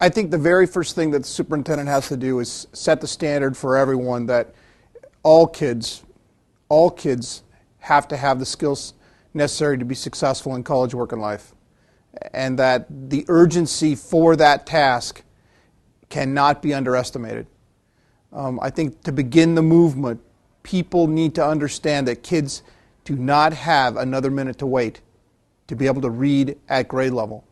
I think the very first thing that the superintendent has to do is set the standard for everyone that all kids have to have the skills necessary to be successful in college, work, and life. And that the urgency for that task cannot be underestimated. I think to begin the movement, people need to understand that kids do not have another minute to wait to be able to read at grade level.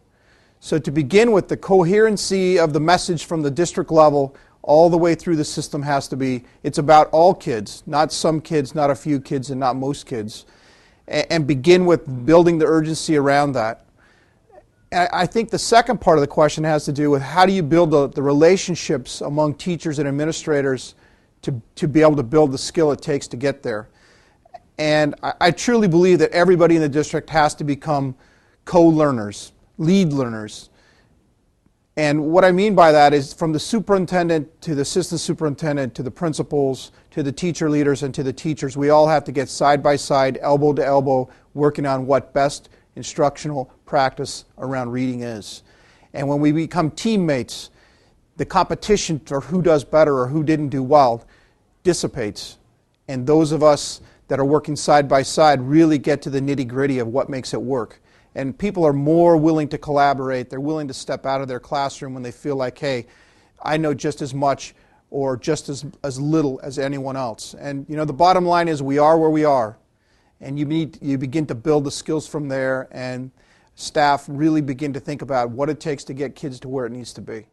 So to begin with, the coherency of the message from the district level all the way through the system has to be, it's about all kids, not some kids, not a few kids, and not most kids. And begin with building the urgency around that. I think the second part of the question has to do with how do you build the relationships among teachers and administrators to be able to build the skill it takes to get there. And I truly believe that everybody in the district has to become co-learners, lead learners. And what I mean by that is from the superintendent to the assistant superintendent to the principals to the teacher leaders and to the teachers, we all have to get side by side, elbow to elbow, working on what best instructional practice around reading is. And when we become teammates, the competition for who does better or who didn't do well dissipates. And those of us that are working side by side really get to the nitty-gritty of what makes it work. And people are more willing to collaborate. They're willing to step out of their classroom when they feel like, hey, I know just as much or just as little as anyone else. And you know, the bottom line is we are where we are. And you begin to build the skills from there, and staff really begin to think about what it takes to get kids to where it needs to be.